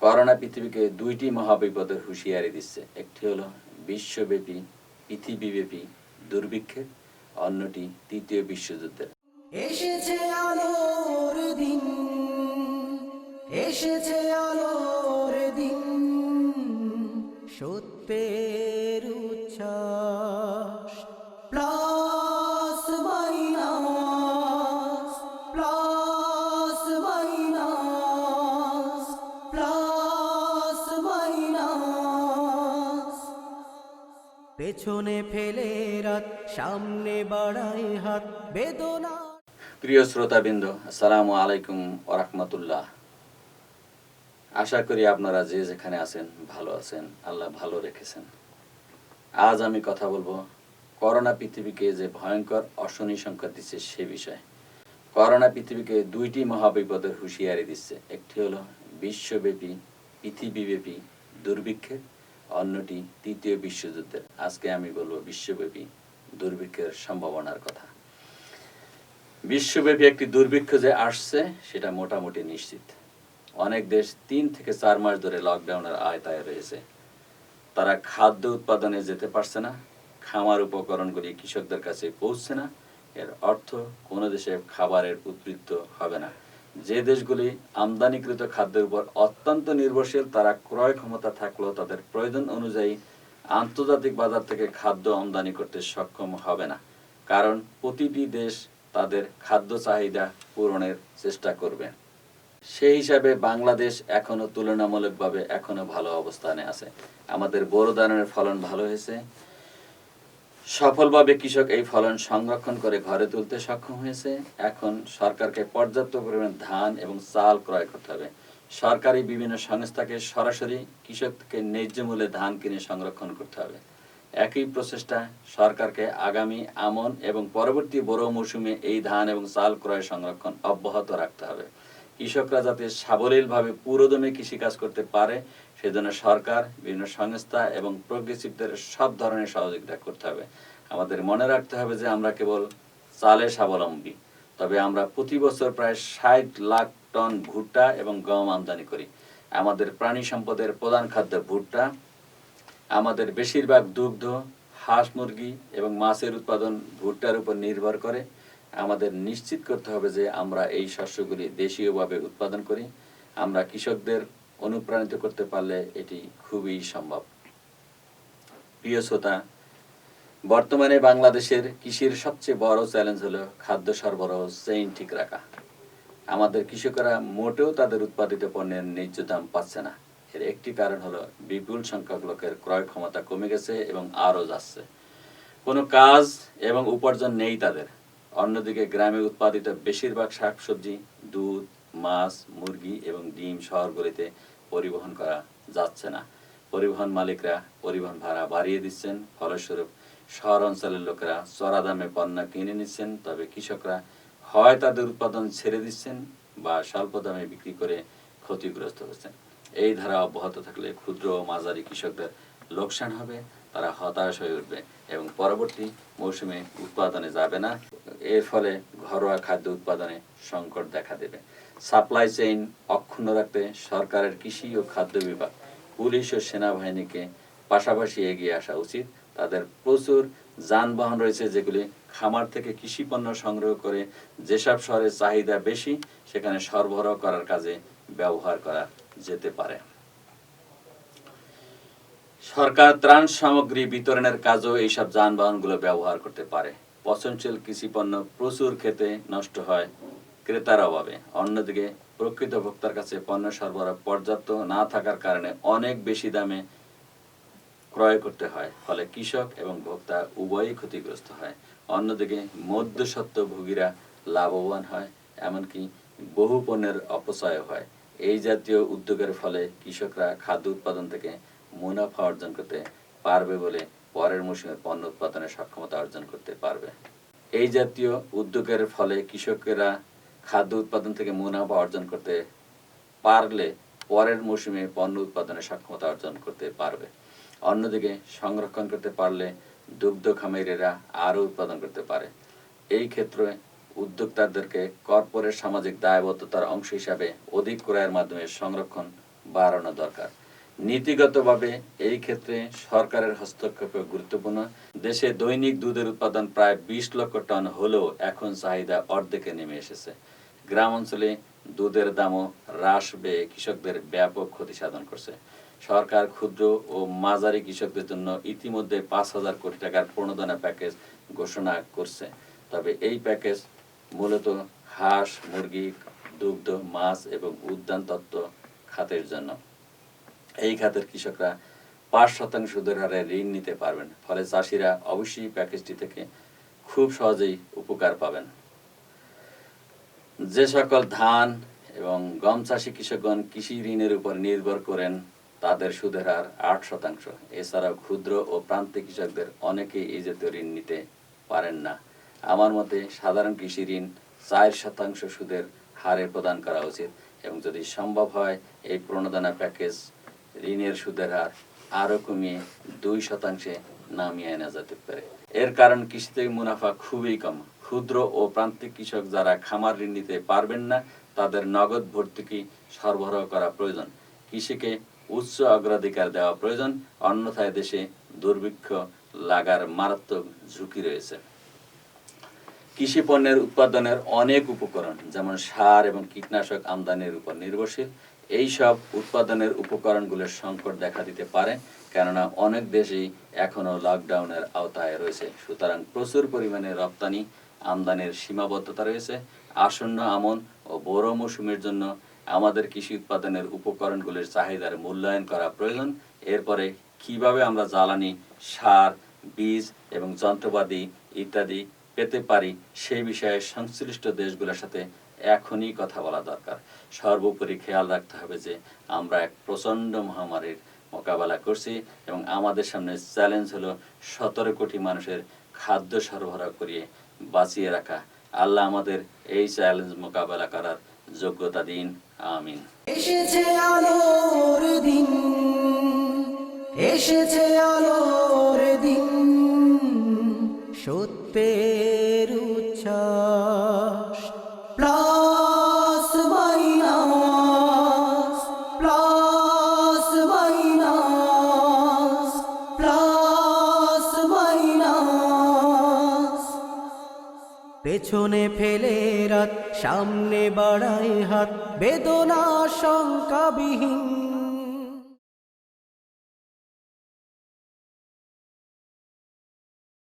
Corona পৃথিবীকে দুইটি মহাবিপদের হুঁশিয়ারি দিচ্ছে। একটি হলো বিশ্বব্যাপী পৃথিবীব্যাপী দুর্ভিক্ষের, অন্যটি তৃতীয় বিশ্বযুদ্ধের। এসেছে আলোর দিন, এসেছে আলোর দিন, সত্যের উচ্ছ্বাস। Plus minus, plus minus, plus minus, পেছনে ফেলে রাত, সামনে বাড়ায় হাত, বেদনা। প্রিয় শ্রোতাবৃন্দ, আসসালামু আলাইকুম ওয়া রাহমাতুল্লাহ। আশা করি আপনারা যে যেখানে আছেন ভালো আছেন, আল্লাহ ভালো রেখেছেন। আজ আমি কথা বলবো করোনা পৃথিবীকে যে ভয়ঙ্কর অশনি সংকেত দিচ্ছে সে বিষয়ে। করোনা পৃথিবীকে দুইটি মহাবিপদের হুঁশিয়ারি দিচ্ছে। একটি হলো বিশ্বব্যাপী পৃথিবীব্যাপী দুর্ভিক্ষের, অন্যটি তৃতীয় বিশ্বযুদ্ধের। আজকে আমি বলবো বিশ্বব্যাপী দুর্ভিক্ষের সম্ভাবনার কথা। বিশ্বব্যাপী একটি দুর্ভিক্ষ যে আসছে সেটা মোটামুটি নিশ্চিত। অনেক দেশ 3 থেকে 4 মাস ধরে লকডাউনের আওতায় রয়েছে। তারা খাদ্য উৎপাদনে যেতে পারছে না, খামার উপকরণগুলি কৃষকদের কাছে পৌঁছছে না। এর অর্থ কোনো দেশে খাবারের উদ্বৃত্ত হবে না। যে দেশগুলি আমদানিকৃত খাদ্যের উপর অত্যন্ত নির্ভরশীল, তারা ক্রয় ক্ষমতা থাকলেও তাদের প্রয়োজন অনুযায়ী আন্তর্জাতিক বাজার থেকে খাদ্য আমদানি করতে সক্ষম হবে না, কারণ প্রতিটি দেশ তাদের খাদ্য চাহিদা পূরণের চেষ্টা করবে। সেই হিসাবে বাংলাদেশ এখনো তুলনামূলকভাবে এখনো ভালো অবস্থানে আছে। আমাদের বোরো ধানের ফলন ভালো হয়েছে। সফলভাবে কৃষক এই ফলন সংরক্ষণ করে ঘরে তুলতে সক্ষম হয়েছে। এখন সরকারকে পর্যাপ্ত পরিমাণ ধান এবং চাল ক্রয় করতে হবে। সরকারি বিভিন্ন সংস্থাকে সরাসরি কৃষককে ন্যায্য মূল্যে ধান কিনে সংরক্ষণ করতে হবে। একই প্রচেষ্টা সরকারকে আগামী আমন এবং পরবর্তী বোরো মৌসুমে এই ধান এবং চাল ক্রয় সংরক্ষণ অব্যাহত রাখতে হবে। কৃষকরা যাতে সাবলীলভাবে পুরোদমে কৃষিকাজ করতে পারে সেজন্য সরকার, বিভিন্ন সংস্থা এবং প্রগ্রেসিভদের সব ধরনের সহযোগিতা করতে হবে। আমাদের মনে রাখতে হবে যে আমরা কেবল চালে স্বাবলম্বী, তবে আমরা প্রতি বছর প্রায় 60 লাখ টন ভুট্টা এবং গম আমদানি করি। আমাদের প্রাণী সম্পদের প্রধান খাদ্য ভুট্টা। আমাদের বেশিরভাগ দুগ্ধ, হাঁস মুরগি এবং মাছের উৎপাদন ভুট্টার উপর নির্ভর করে। আমাদের নিশ্চিত করতে হবে যে আমরা এই শস্যগুলি দেশীয়ভাবে উৎপাদন করি। আমরা কৃষকদের অনুপ্রাণিত করতে পারলে এটি খুবই সম্ভব। প্রিয় শ্রোতা, বর্তমানে বাংলাদেশের কৃষির সবচেয়ে বড় চ্যালেঞ্জ হলো খাদ্য সরবরাহ চেইন ঠিক রাখা। আমাদের কৃষকেরা মোটেও তাদের উৎপাদিত পণ্যের ন্যায্য দাম পাচ্ছে না। এর একটি কারণ হলো বিপুল সংখ্যক লোকের ক্রয় ক্ষমতা কমে গেছে এবং আরও যাচ্ছে। কোনো কাজ এবং উপার্জন নেই তাদের। অন্যদিকে গ্রামে উৎপাদিত বেশিরভাগ শাকসবজি, দুধ, মাছ, মুরগি এবং ডিম শহরগুলিতে পরিবহন করা যাচ্ছে না। পরিবহন মালিকরা পরিবহন ভাড়া বাড়িয়ে দিচ্ছেন, ফলস্বরূপ শহর অঞ্চলের লোকেরা চড়া দামে পণ্য কিনে নিচ্ছেন, তবে কৃষকরা হয় তাদের উৎপাদন ছেড়ে দিচ্ছেন বা স্বল্প দামে বিক্রি করে ক্ষতিগ্রস্ত হচ্ছেন। এই ধারা অব্যাহত থাকলে ক্ষুদ্র ও মাঝারি কৃষকদের লোকসান হবে, তারা হতাশ হয়ে উঠবে এবং পরবর্তী মৌসুমে উৎপাদনে যাবে না। এর ফলে ঘরোয়া খাদ্য উৎপাদনে সংকট দেখা দেবে। সাপ্লাই চেইন অক্ষুণ্ণ রাখতে সরকারের কৃষি ও খাদ্য বিভাগ, পুলিশ ও সেনাবাহিনীকে পাশাপাশি এগিয়ে আসা উচিত। তাদের প্রচুর যানবাহন রয়েছে যেগুলি খামার থেকে কৃষি পণ্য সংগ্রহ করে যেসব শহরে চাহিদা বেশি সেখানে সরবরাহ করার কাজে ব্যবহার করা যেতে পারে। সরকার ত্রাণ সামগ্রী বিতরণের কাজেও এইসব যানবাহনগুলো ব্যবহার করতে পারে। পচনশীল কৃষিপণ্য প্রচুর ক্ষেতে নষ্ট হয় ক্রেতার অভাবে। অন্যদিকে প্রকৃত ভোক্তার কাছে পণ্য সরবরাহ পর্যাপ্ত না থাকার কারণে অনেক বেশি দামে ক্রয় করতে হয়, ফলে কৃষক এবং ভোক্তা উভয়ই ক্ষতিগ্রস্ত হয়। অন্যদিকে মধ্যস্বত্বভোগীরা লাভবান হয়, এমনকি বহু পণ্যের অপচয় হয়। এই জাতীয় উদ্যোগের ফলে কৃষকরা খাদ্য উৎপাদন থেকে মুনাফা অর্জন করতে পারবে বলে পরের মৌসুমে পণ্য উৎপাদনের সক্ষমতা অর্জন করতে পারবে। এই জাতীয় উদ্যোগের ফলে কৃষকেরা খাদ্য উৎপাদন থেকে মুনাফা অর্জন করতে পারলে পরের মৌসুমে পণ্য উৎপাদনের সক্ষমতা অর্জন করতে পারবে। অন্যদিকে সংরক্ষণ করতে পারলে দুগ্ধ খামারিরা আরও উৎপাদন করতে পারে। এই ক্ষেত্রে উদ্যোক্তাদেরকে কর্পোরেট সামাজিক দায়বদ্ধতার অংশ হিসাবে অধিক ক্রয়ের মাধ্যমে সংরক্ষণ বাড়ানো দরকার। নীতিগতভাবে এই ক্ষেত্রে সরকারের হস্তক্ষেপ গুরুত্বপূর্ণ। দেশে দৈনিক দুধের উৎপাদন প্রায় ২০ লক্ষ টন হলেও এখন চাহিদা অর্ধেকে নেমে এসেছে। গ্রাম অঞ্চলে দুধের দামও হ্রাস পেয়ে কৃষকদের ব্যাপক ক্ষতি সাধন করছে। সরকার ক্ষুদ্র ও মাঝারি কৃষকদের জন্য ইতিমধ্যে ৫,০০০ কোটি টাকার প্রণোদনা প্যাকেজ ঘোষণা করছে। তবে এই প্যাকেজ মূলত হাঁস, মুরগি, দুগ্ধ, মাছ এবং উদ্যানতত্ত্ব খাতের জন্য। এই খাতের কৃষকরা ৫% সুদের হারে ঋণ নিতে পারবেন। ফলে চাষিরা অবশ্যই প্যাকেজটি থেকে খুব সহজেই উপকার পাবেন। যে সকল ধান এবং গম চাষী কৃষকগণ কৃষি ঋণের উপর নির্ভর করেন তাদের সুদের হার ৮%। এছাড়াও ক্ষুদ্র ও প্রান্তিক কৃষকদের অনেকেই এই জাতীয় ঋণ নিতে পারেন না। আমার মতে সাধারণ কৃষি ঋণ ৪% সুদের হারে প্রদান করা উচিত এবং যদি সম্ভব হয় এই প্রণোদনা প্যাকেজ ঋণের সুদের হার আরও কমিয়ে ২% নামিয়ে আনা যেতে পারে। এর কারণ কৃষিতে মুনাফা খুবই কম। ক্ষুদ্র ও প্রান্তিক কৃষক যারা খামার ঋণ নিতে পারবেন না তাদের নগদ ভর্তুকি সরবরাহ করা প্রয়োজন। কৃষিকে উচ্চ অগ্রাধিকার দেওয়া প্রয়োজন, অন্যথায় দেশে দুর্ভিক্ষ লাগার মারাত্মক ঝুঁকি রয়েছে। কৃষি পণ্যের উৎপাদনের অনেক উপকরণ যেমন সার এবং কীটনাশক আমদানির উপর নির্ভরশীল। এই সব উৎপাদনের উপকরণগুলোর সংকট দেখা দিতে পারে, কেননা অনেক দেশেই এখনও লকডাউনের আওতায় রয়েছে। সুতরাং প্রচুর পরিমাণে রপ্তানি আমদানির সীমাবদ্ধতা রয়েছে। আসন্ন আমন ও বোরো মৌসুমের জন্য আমাদের কৃষি উৎপাদনের উপকরণগুলির চাহিদার মূল্যায়ন করা প্রয়োজন। এরপরে কিভাবে আমরা জ্বালানি, সার, বীজ এবং যন্ত্রপাতি ইত্যাদি পেতে পারি সেই বিষয়ে সংশ্লিষ্ট দেশগুলোর সাথে এখনই কথা বলা দরকার। সর্বোপরি খেয়াল রাখতে হবে যে আমরা এক প্রচণ্ড মহামারীর মোকাবেলা করছি এবং আমাদের সামনে চ্যালেঞ্জ হলো ১৭ কোটি মানুষের খাদ্য সরবরাহ করিয়ে বাঁচিয়ে রাখা। আল্লাহ আমাদের এই চ্যালেঞ্জ মোকাবেলা করার যোগ্যতা দিন। আমিন। এসেছে আলোর দিন, এসেছে আলোর দিন, সত্যের উচ্ছ্বাস। Plus minus, plus minus, plus minus. পেছনে ফেলে রাত, সামনে বাড়ায় হাত, বেদনা শঙ্কাবিহীন